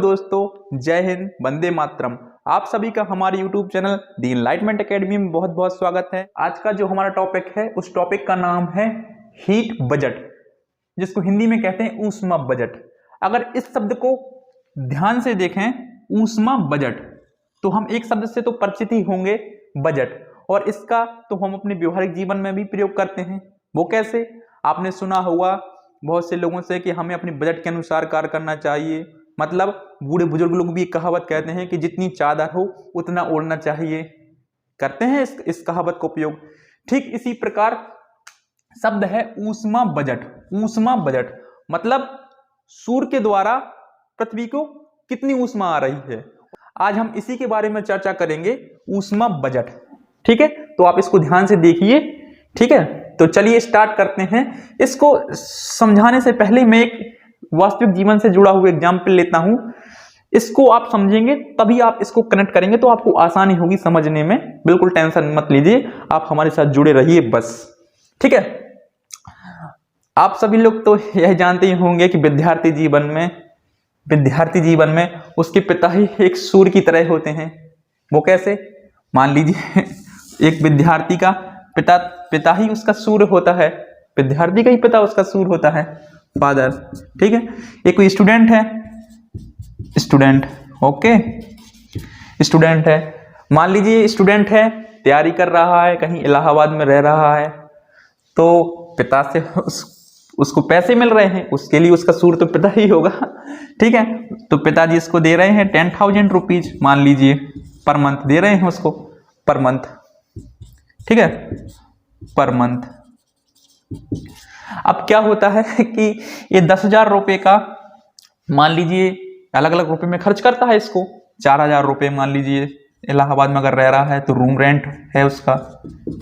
दोस्तों, जय हिंद, वंदे मातरम। आप सभी का हमारे YouTube चैनल दी इनलाइटमेंट एकेडमी में बहुत बहुत स्वागत है। आज का जो हमारा टॉपिक है उस टॉपिक का नाम है हीट बजट, जिसको हिंदी में कहते हैं ऊष्मा बजट। अगर इस शब्द को ध्यान से देखें, ऊष्मा बजट, तो हम एक शब्द से तो परिचित ही होंगे, बजट, और इसका तो हम अपने व्यवहारिक जीवन में भी प्रयोग करते हैं। वो कैसे? आपने सुना होगा बहुत से लोगों से कि हमें अपने बजट के अनुसार कार्य करना चाहिए। मतलब बूढ़े बुजुर्ग लोग भी एक कहावत कहते हैं कि जितनी चादर हो उतना ओढ़ना चाहिए। करते हैं इस कहावत का उपयोग। ठीक इसी प्रकार शब्द है ऊष्मा बजट। ऊष्मा बजट मतलब सूर्य के द्वारा पृथ्वी को कितनी ऊष्मा आ रही है। आज हम इसी के बारे में चर्चा करेंगे, ऊष्मा बजट। ठीक है, तो आप इसको ध्यान से देखिए। ठीक है, तो चलिए स्टार्ट करते हैं। इसको समझाने से पहले मैं एक वास्तविक जीवन से जुड़ा हुआ एग्जाम्पल लेता हूं। इसको आप समझेंगे तभी आप इसको कनेक्ट करेंगे, तो आपको आसानी होगी समझने में। बिल्कुल टेंशन मत लीजिए, आप हमारे साथ जुड़े रहिए बस। ठीक है, आप सभी लोग तो यह जानते ही होंगे कि विद्यार्थी जीवन में उसके पिता ही एक सूर्य की तरह होते हैं। वो कैसे? मान लीजिए एक विद्यार्थी का पिता ही उसका सूर्य होता है। विद्यार्थी का ही पिता उसका सूर्य होता है, फादर। ठीक है, एक कोई स्टूडेंट है, ओके, स्टूडेंट है। मान लीजिए स्टूडेंट है, तैयारी कर रहा है, कहीं इलाहाबाद में रह रहा है, तो पिता से उसको पैसे मिल रहे हैं, उसके लिए उसका सूर्य तो पिता ही होगा। ठीक है, तो पिताजी इसको दे रहे हैं 10,000 रुपीज, मान लीजिए पर मंथ दे रहे हैं उसको, पर मंथ। ठीक है, पर मंथ। अब क्या होता है कि ये 10,000 रुपये का मान लीजिए अलग अलग रुपए में खर्च करता है इसको। 4,000 रुपये मान लीजिए इलाहाबाद में अगर रह रहा है तो रूम रेंट है उसका।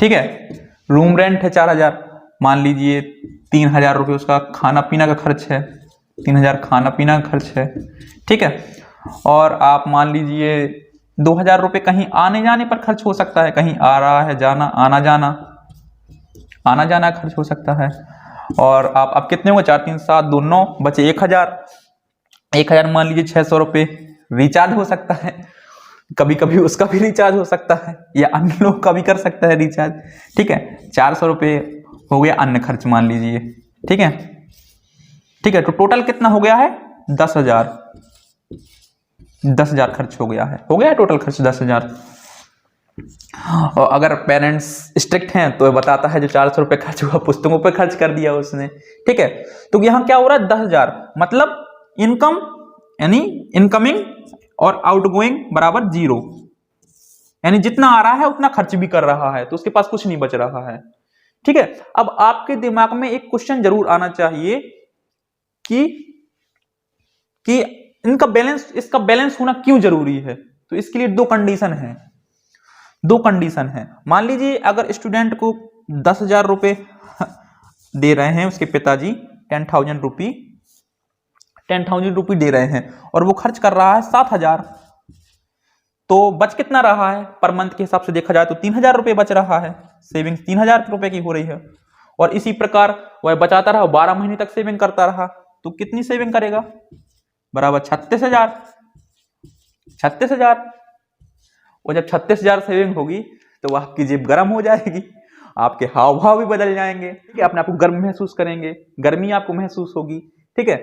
ठीक है, रूम रेंट है 4,000। मान लीजिए 3,000 रुपये उसका खाना पीना का खर्च है, 3,000 खाना पीना का खर्च है। ठीक है, और आप मान लीजिए 2,000 रुपये कहीं आने जाने पर खर्च हो सकता है, कहीं आ रहा है जाना, आना जाना खर्च हो सकता है। और आप अब कितने होंगे? 4 3 7 2 9 बचे 1,000 मान लीजिए 600 रुपये रिचार्ज हो सकता है। कभी कभी उसका भी रिचार्ज हो सकता है, या अन्य लोग का भी कर सकता है रिचार्ज। ठीक है, 400 रुपये हो गया अन्य खर्च मान लीजिए। ठीक है, तो टोटल कितना हो गया है? 10,000 खर्च हो गया टोटल खर्च 10,000। और अगर पेरेंट्स स्ट्रिक्ट हैं तो बताता है जो 400 रुपये खर्च हुआ पुस्तकों पे खर्च कर दिया उसने। ठीक है, तो यहां क्या हो रहा है? 10,000 मतलब इनकम यानी इनकमिंग और आउटगोइंग बराबर 0, यानी जितना आ रहा है उतना खर्च भी कर रहा है, तो उसके पास कुछ नहीं बच रहा है। ठीक है, अब आपके दिमाग में एक क्वेश्चन जरूर आना चाहिए कि इसका बैलेंस होना क्यों जरूरी है। तो इसके लिए दो कंडीशन है। मान लीजिए अगर स्टूडेंट को 10,000 रुपये दे रहे हैं उसके पिताजी, 10,000 रुपये दे रहे हैं, और वो खर्च कर रहा है 7,000, तो बच कितना रहा है? पर मंथ के हिसाब से देखा जाए तो 3,000 रुपये बच रहा है। सेविंग्स 3,000 रुपये की हो रही है। और इसी प्रकार वह बचाता रहा, 12 महीने तक सेविंग करता रहा, तो कितनी सेविंग करेगा? बराबर 36,000। और जब 36,000 सेविंग होगी तो आपकी जेब गर्म हो जाएगी, आपके हाव भाव भी बदल जाएंगे। ठीक है, अपने आप को गर्म महसूस करेंगे, गर्मी आपको महसूस होगी। ठीक है,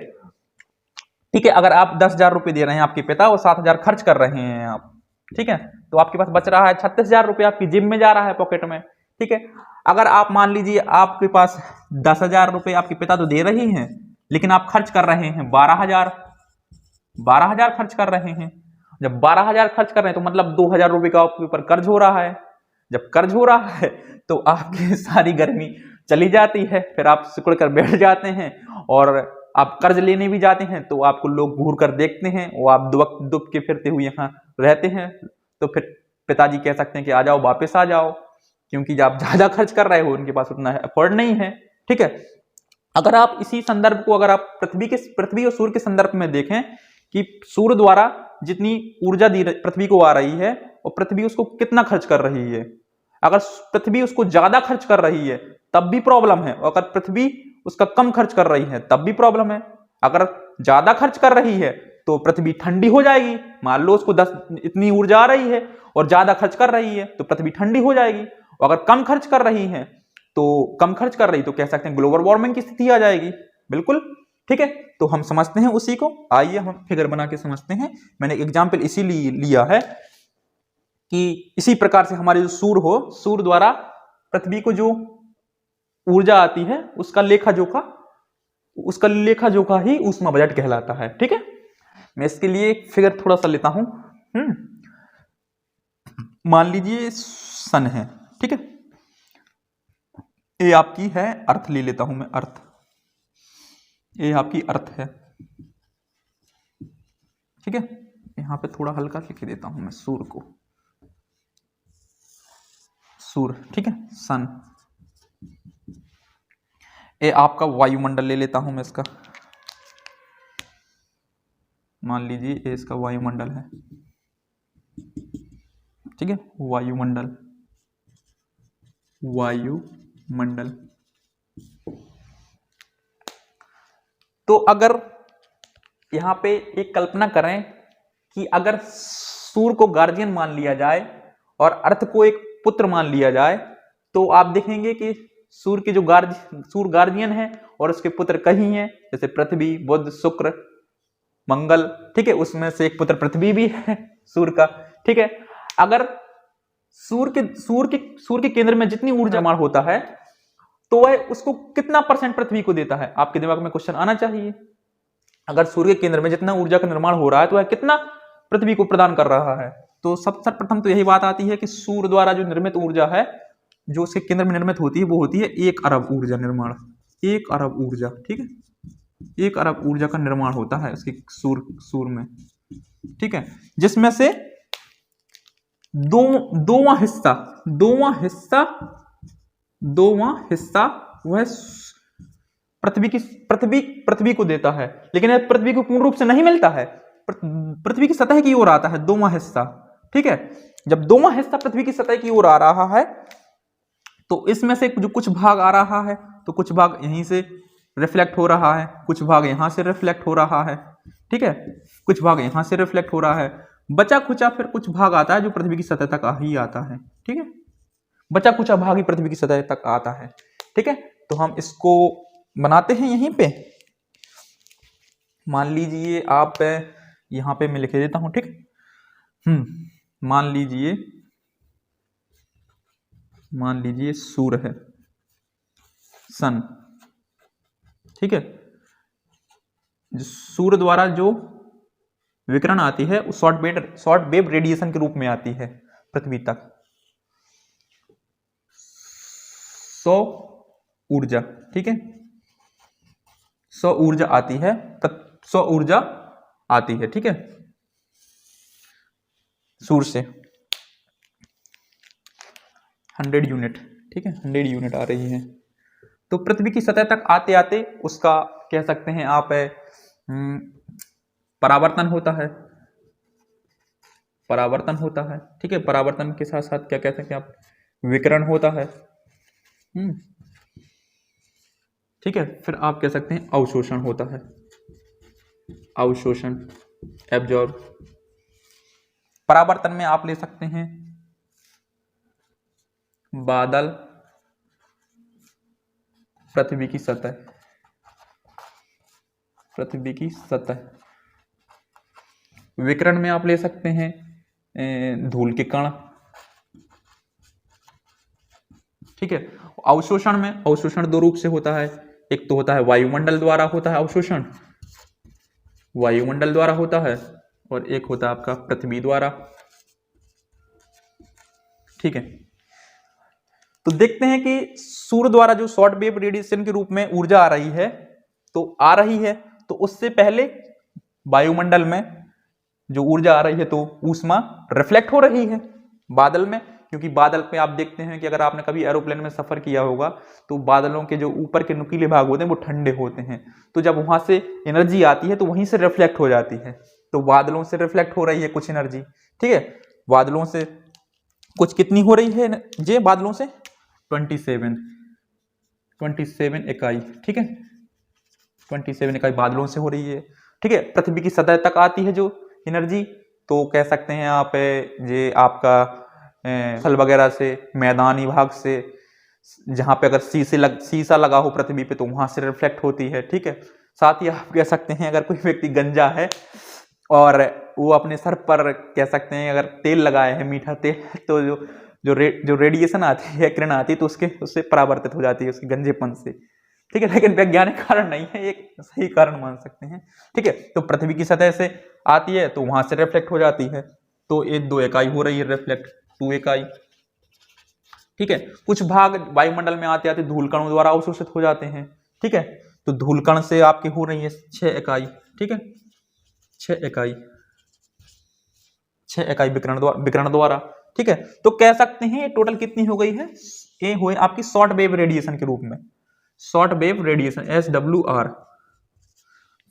अगर आप 10,000 रुपये दे रहे हैं आपके पिता और 7,000 खर्च कर रहे हैं आप, ठीक है, तो आपके पास बच रहा है 36,000 रुपये, आपकी जेब में जा रहा है, पॉकेट में। ठीक है, अगर आप मान लीजिए आपके पास 10,000 रुपये आपके पिता तो दे रही हैं, लेकिन आप खर्च कर रहे हैं 12,000 खर्च कर रहे हैं। जब 12,000 खर्च कर रहे हैं तो मतलब 2,000 रुपये का आपके ऊपर कर्ज हो रहा है। जब कर्ज हो रहा है तो आपकी सारी गर्मी चली जाती है, फिर आप सिकुड़ कर बैठ जाते हैं, और आप कर्ज लेने भी जाते हैं तो आपको लोग घूर कर देखते हैं, वो आप दुब के फिरते हुए यहाँ रहते हैं। तो फिर पिताजी कह सकते हैं कि आ जाओ, वापस आ जाओ, क्योंकि आप ज्यादा खर्च कर रहे हो, उनके पास उतना अफोर्ड नहीं है। ठीक है, अगर आप इसी संदर्भ को अगर आप पृथ्वी और सूर्य के संदर्भ में देखें कि सूर्य द्वारा जितनी ऊर्जा पृथ्वी को आ रही है और पृथ्वी उसको कितना खर्च कर रही है। अगर पृथ्वी उसको ज्यादा खर्च कर रही है तब भी प्रॉब्लम है, और अगर पृथ्वी उसका कम खर्च कर रही है तब भी प्रॉब्लम है। अगर ज्यादा खर्च कर रही है तो पृथ्वी ठंडी हो जाएगी। मान लो उसको 10 इतनी ऊर्जा आ रही है और ज्यादा खर्च कर रही है तो पृथ्वी ठंडी हो जाएगी। और अगर कम खर्च कर रही है तो कह सकते हैं ग्लोबल वार्मिंग की स्थिति आ जाएगी। बिल्कुल ठीक है, तो हम समझते हैं उसी को। आइए हम फिगर बना के समझते हैं। मैंने एग्जाम्पल इसीलिए लिया है कि इसी प्रकार से हमारे जो सूर्य द्वारा पृथ्वी को जो ऊर्जा आती है उसका लेखा जोखा ही ऊष्मा बजट कहलाता है। ठीक है, मैं इसके लिए एक फिगर थोड़ा सा लेता हूं। मान लीजिए सन है। ठीक है, ये आपकी है अर्थ, ले लेता हूं मैं अर्थ। ये आपकी अर्थ है। ठीक है, यहां पे थोड़ा हल्का लिख देता हूं मैं सूर्य को, सूर्य। ठीक है, सन। ये आपका वायुमंडल ले लेता हूं मैं इसका। मान लीजिए ये इसका वायुमंडल है। ठीक है, वायुमंडल। तो अगर यहां पे एक कल्पना करें कि अगर सूर्य को गार्जियन मान लिया जाए और अर्थ को एक पुत्र मान लिया जाए, तो आप देखेंगे कि सूर्य के जो सूर्य गार्जियन है और उसके पुत्र कहीं हैं, जैसे पृथ्वी, बुध, शुक्र, मंगल। ठीक है, उसमें से एक पुत्र पृथ्वी भी है सूर्य का। ठीक है, अगर सूर्य के केंद्र में जितनी ऊर्जा निर्माण होता है तो वह उसको कितना परसेंट पृथ्वी को देता है? आपके दिमाग में क्वेश्चन आना चाहिए। अगर सूर्य के केंद्र में जितना ऊर्जा का निर्माण हो रहा है तो वह कितना पृथ्वी को प्रदान कर रहा है? तो सबसे प्रथम तो यही बात आती है कि सूर्य द्वारा जो निर्मित ऊर्जा है, जो उसके केंद्र में निर्मित होती है, वो होती है 1 अरब ऊर्जा निर्माण। 1 अरब ऊर्जा। ठीक है, 1 अरब ऊर्जा का निर्माण होता है उसके सूर्य में। ठीक है, जिसमें से दोवां हिस्सा वह पृथ्वी को देता है। लेकिन यह पृथ्वी को पूर्ण रूप से नहीं मिलता है, पृथ्वी की सतह की ओर आता है दोवां हिस्सा। ठीक है, जब दोवां हिस्सा पृथ्वी की सतह की ओर आ रहा है तो इसमें से जो कुछ भाग आ रहा है तो कुछ भाग यहीं से रिफ्लेक्ट हो रहा है, कुछ भाग यहां से रिफ्लेक्ट हो रहा है। ठीक है, कुछ भाग यहां से रिफ्लेक्ट हो रहा है, बचा खुचा फिर कुछ भाग आता है जो पृथ्वी की सतह तक ही आता है। ठीक है, बचा कुचा भाग ही पृथ्वी की सतह तक आता है। ठीक है, तो हम इसको बनाते हैं यहीं पे। मान लीजिए आप यहां पे मैं लिख देता हूं। ठीक, मान लीजिए सूर्य है, सन। ठीक है, सूर्य द्वारा जो विकिरण आती है वो शॉर्ट वेव रेडिएशन के रूप में आती है पृथ्वी तक। 100 ऊर्जा। ठीक है, 100 ऊर्जा आती है, 100 ऊर्जा आती है। ठीक है, सूर्य से 100 यूनिट। ठीक है, 100 यूनिट आ रही है। तो पृथ्वी की सतह तक आते आते उसका कह सकते हैं आप परावर्तन होता है। ठीक है, परावर्तन के साथ साथ क्या कह सकते हैं आप, विकिरण होता है। ठीक है, फिर आप कह सकते हैं अवशोषण होता है, अवशोषण, एब्जॉर्ब। परावर्तन में आप ले सकते हैं बादल, पृथ्वी की सतह। विकिरण में आप ले सकते हैं धूल के कण। ठीक है, अवशोषण 2 रूप से होता है। एक तो होता है वायुमंडल द्वारा होता है अवशोषण, वायुमंडल द्वारा होता है, और एक होता है आपका पृथ्वी द्वारा। ठीक है, तो देखते हैं कि सूर्य द्वारा जो शॉर्ट वेव रेडिएशन के रूप में ऊर्जा आ रही है, तो उससे पहले वायुमंडल में जो ऊर्जा आ रही है तो ऊष्मा रिफ्लेक्ट हो रही है बादल में। क्योंकि बादल पे आप देखते हैं कि अगर आपने कभी एरोप्लेन में सफर किया होगा तो बादलों के जो ऊपर के नुकीले भाग होते हैं वो ठंडे होते हैं, तो जब वहां से एनर्जी आती है तो वहीं से रिफ्लेक्ट हो जाती है। तो बादलों से रिफ्लेक्ट हो रही है कुछ एनर्जी। ठीक है, बादलों से कुछ कितनी हो रही है जे बादलों से 27 इकाई। ठीक है, 27 इकाई बादलों से हो रही है। ठीक है, पृथ्वी की सतह तक आती है जो एनर्जी, तो कह सकते हैं आप ये आपका फल वगैरह से, मैदानी भाग से, जहां पे अगर शीशा लगा हो पृथ्वी पे तो वहां से रिफ्लेक्ट होती है। ठीक है, साथ ही आप कह सकते हैं अगर कोई व्यक्ति गंजा है और वो अपने सर पर कह सकते हैं अगर तेल लगाए है, मीठा तेल, तो जो रेडिएशन आती है, किरण आती है, तो उससे परावर्तित हो जाती है उसके गंजेपन से। ठीक है, लेकिन वैज्ञानिक कारण नहीं है, एक सही कारण मान सकते हैं। ठीक है, तो पृथ्वी की सतह से आती है तो वहां से रिफ्लेक्ट हो जाती है, तो ये 2 इकाई हो रही है रिफ्लेक्ट, 2 इकाई। ठीक है, कुछ भाग वायुमंडल में आते आते धूलकणों द्वारा अवशोषित हो जाते हैं। ठीक है, तो धूलकण से आपकी हो रही है 6 इकाई। ठीक है, 6 इकाई, 6 इकाई विकिरण द्वारा। ठीक है, तो कह सकते हैं टोटल कितनी हो गई है, ये हुए आपकी शॉर्ट वेव रेडिएशन के रूप में, शॉर्ट वेव रेडिएशन SWR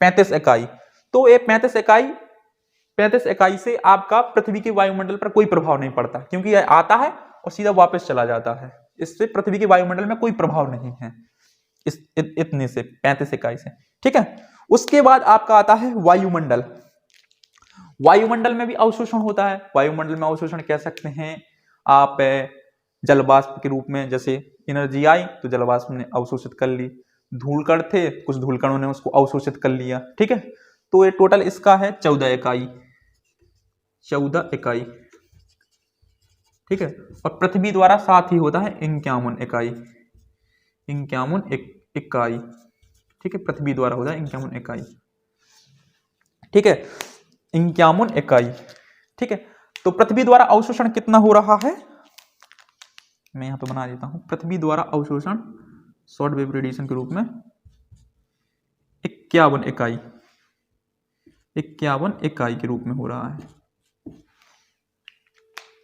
35 इकाई। तो ये 35 इकाई से आपका पृथ्वी के वायुमंडल पर कोई प्रभाव नहीं पड़ता, क्योंकि यह आता है और सीधा वापस चला जाता है, इससे पृथ्वी के वायुमंडल में कोई प्रभाव नहीं है इतने से 35 इकाई से। ठीक है, उसके बाद आपका आता है वायुमंडल। वायुमंडल में भी अवशोषण होता है। वायुमंडल में अवशोषण कह सकते हैं आप जलवाष्प के रूप में, जैसे एनर्जी आई तो जलवाष्प ने अवशोषित कर ली, धूलकण थे, कुछ धूलकणों ने उसको अवशोषित कर लिया। ठीक है, तो ये टोटल इसका है 14 इकाई, 14 इकाई। ठीक है, और पृथ्वी द्वारा साथ ही होता है 51 इकाई, 51 इकाई। ठीक है, पृथ्वी द्वारा होता है 51 इकाई। ठीक है, 51 इकाई। ठीक है, तो पृथ्वी द्वारा अवशोषण कितना हो रहा है, मैं यहां पे बना देता हूं, पृथ्वी द्वारा अवशोषण शॉर्ट वेव रेडिएशन के रूप में 51 इकाई, 51 इकाई के रूप में हो रहा है।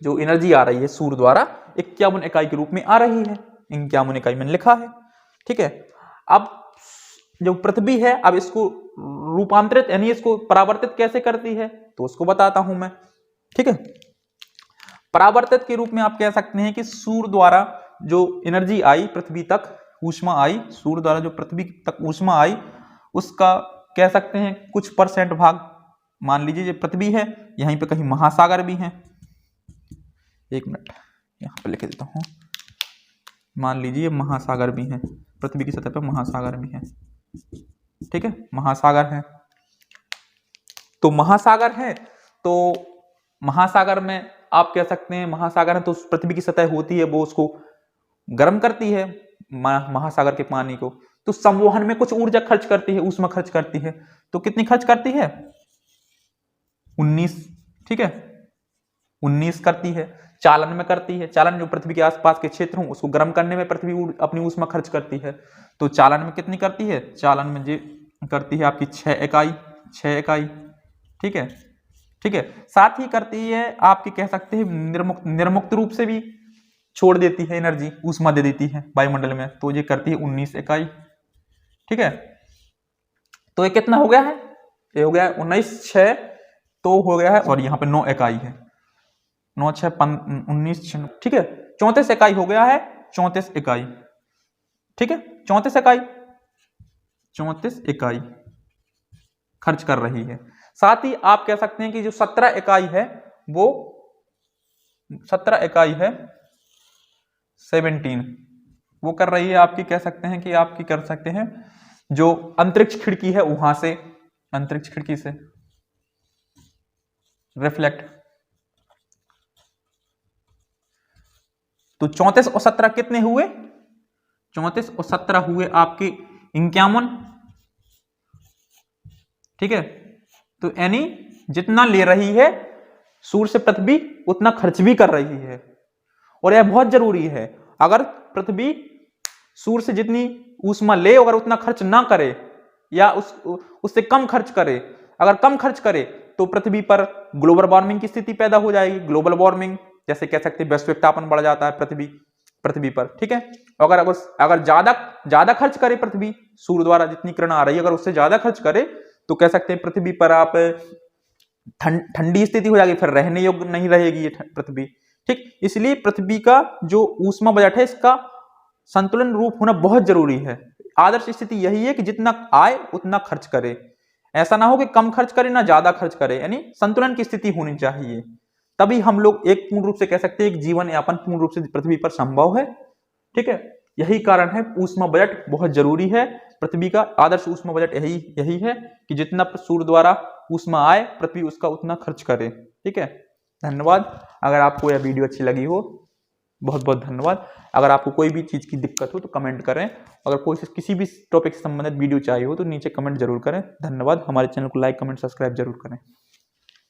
जो एनर्जी आ रही है सूर्य द्वारा 51 इकाई के रूप में आ रही है, 51 इकाई मैंने लिखा है। ठीक है, अब जो पृथ्वी है, अब इसको रूपांतरित यानी इसको परावर्तित कैसे करती है, तो उसको बताता हूं मैं। ठीक है, परावर्तित के रूप में आप कह सकते हैं कि सूर्य द्वारा जो एनर्जी आई पृथ्वी तक, ऊष्मा आई, सूर्य द्वारा जो पृथ्वी तक ऊष्मा आई, उसका कह सकते हैं कुछ % भाग, मान लीजिए ये पृथ्वी है, यहीं पे कहीं महासागर भी हैं, एक मिनट यहां पे लिख देता हूं, मान लीजिए महासागर भी हैं, पृथ्वी की सतह पर महासागर भी हैं। ठीक है, महासागर है, तो महासागर है, तो महासागर में आप कह सकते हैं महासागर है तो पृथ्वी की सतह होती है वो उसको गर्म करती है महासागर के पानी को, तो संवहन में कुछ ऊर्जा खर्च करती है, ऊष्मा खर्च करती है। तो कितनी खर्च करती है, 19। ठीक है, 19 करती है। चालन में करती है, चालन जो पृथ्वी के आसपास के क्षेत्र हो उसको गर्म करने में पृथ्वी अपनी ऊष्मा खर्च करती है, तो चालन में कितनी करती है, चालन में जो करती है आपकी 6 इकाई, 6 इकाई। ठीक है, ठीक है, साथ ही करती है आपकी कह सकते हैं निर्मुक्त रूप से भी छोड़ देती है एनर्जी, ऊष्मा दे देती है वायुमंडल में, तो ये करती है 19 इकाई। ठीक है, तो ये कितना हो गया है, ये हो गया है 19 6 तो हो गया है, और यहाँ पे 9 इकाई है, 9 6 19 6। ठीक है, 34 इकाई हो गया है, 34 इकाई। ठीक है, 34 इकाई, 34 इकाई खर्च कर रही है। साथ ही आप कह सकते हैं कि जो 17 इकाई है वो 17 इकाई है 17 वो कर रही है आपकी, कह सकते हैं कि आपकी कर सकते हैं जो अंतरिक्ष खिड़की है वहां से, अंतरिक्ष खिड़की से रिफ्लेक्ट। तो 34 और 17 कितने हुए, 34 और 17 हुए आपके 51। ठीक है, तो यानी जितना ले रही है सूर्य से पृथ्वी उतना खर्च भी कर रही है, और यह बहुत जरूरी है। अगर पृथ्वी सूर्य से जितनी ऊष्मा ले अगर उतना खर्च ना करे या उससे कम खर्च करे, अगर कम खर्च करे तो पृथ्वी पर ग्लोबल वार्मिंग की स्थिति पैदा हो जाएगी। ग्लोबल वार्मिंग जैसे कह सकते हैं वैश्विक तापमान बढ़ जाता है पृथ्वी पर। ठीक है, अगर ज्यादा खर्च करे पृथ्वी, सूर्य द्वारा जितनी किरण आ रही है अगर उससे ज्यादा खर्च करे तो कह सकते हैं पृथ्वी पर आप ठंडी स्थिति हो जाएगी, फिर रहने योग्य नहीं रहेगी ये पृथ्वी। ठीक, इसलिए पृथ्वी का जो ऊष्मा बजट है इसका संतुलन रूप होना बहुत जरूरी है। आदर्श स्थिति यही है कि जितना आए उतना खर्च करे, ऐसा ना हो कि कम खर्च करें ना ज्यादा खर्च करें, यानी संतुलन की स्थिति होनी चाहिए। तभी हम लोग एक पूर्ण रूप से कह सकते हैं एक जीवन यापन पूर्ण रूप से पृथ्वी पर संभव है। ठीक है, यही कारण है ऊष्मा बजट बहुत जरूरी है। पृथ्वी का आदर्श ऊष्मा बजट यही है कि जितना सूर्य द्वारा ऊष्मा आए पृथ्वी उसका उतना खर्च करे। ठीक है, धन्यवाद। अगर आपको यह वीडियो अच्छी लगी हो, बहुत बहुत धन्यवाद। अगर आपको कोई भी चीज की दिक्कत हो तो कमेंट करें। अगर कोई किसी भी टॉपिक से संबंधित वीडियो चाहिए हो तो नीचे कमेंट जरूर करें। धन्यवाद। हमारे चैनल को लाइक कमेंट सब्सक्राइब जरूर करें।